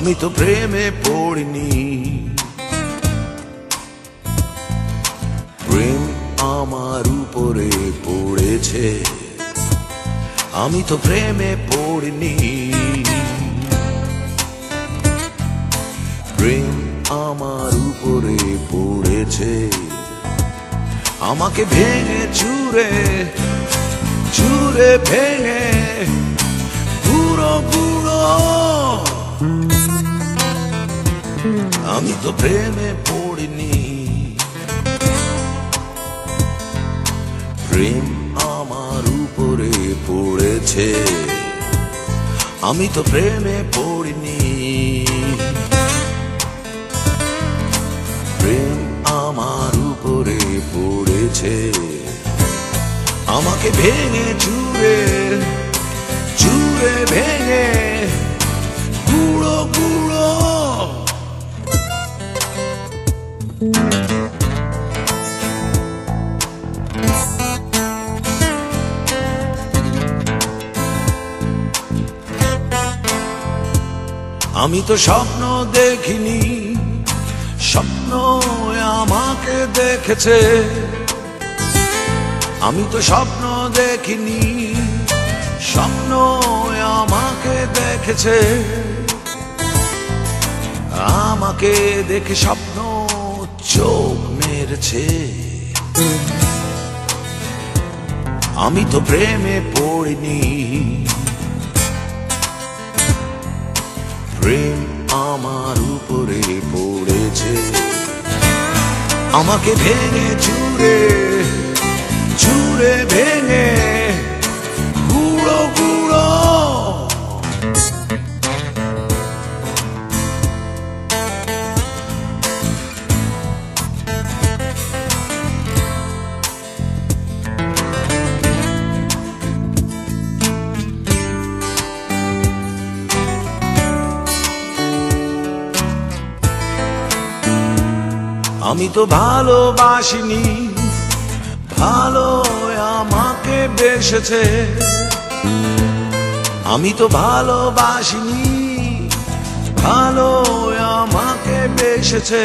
আমি তো প্রেমে পড়িনি, প্রেম আমার উপরে পড়েছে। আমি তো প্রেমে পড়িনি, প্রেম আমার উপরে পড়েছে। আমাকে ভেঙে চুরে চুরে ভেঙে গুঁড়ো গুঁড়ো, আমি তো প্রেমে পড়িনি, প্রেম আমার উপরে পড়েছে। আমি তো প্রেমে পড়িনি, প্রেম আমার উপরে পড়েছে। আমাকে ভেঙে চুরে চুরে ভেঙে গুঁড়ো গুঁড়ো, আমি তো স্বপ্ন দেখিনি, স্বপ্ন আমাকে দেখেছে। আমি তো স্বপ্ন দেখিনি, স্বপ্ন আমাকে দেখেছে। আমাকে দেখে স্বপ্ন চোখ মেরেছে। আমি তো প্রেমে পড়িনি, প্রেম আমার উপরে পড়েছে। আমাকে ভেঙে চুরে চুরে ভেঙে গুঁড়ো গুঁড়ো, আমি তো ভালোবাসিনি, ভালো আমাকে বেসেছে। আমি তো ভালোবাসিনি, ভালো আমাকে বেসেছে।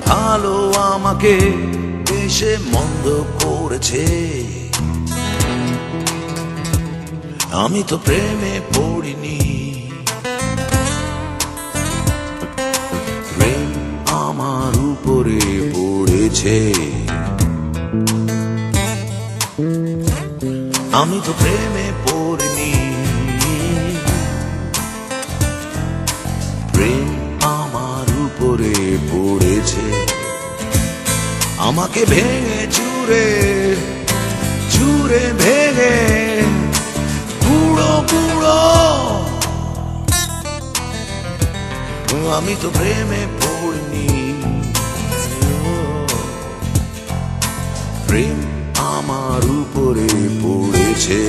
ভালো আমাকে বেশে মন্দ করেছে। আমি তো প্রেমে পড়িনি, প্রেম আমার উপরে পড়েছে। আমি তো প্রেমে পড়িনি, প্রেম আমার উপরে পড়েছে। আমাকে ভেঙে চুরে চুরে ভেঙে গুঁড়ো গুঁড়ো, আমি তো প্রেমে পড়িনি, প্রেম আমার উপরে পড়েছে।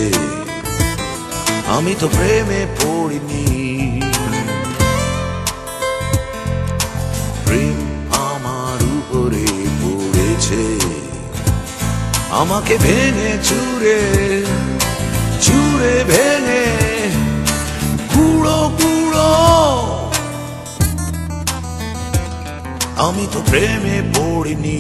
আমি তো প্রেমে পড়িনি, প্রেম আমার উপরে পড়েছে। আমাকে ভেঙে চুরে চুরে ভেঙে গুঁড়ো গুঁড়ো, আমি তো প্রেমে পড়িনি।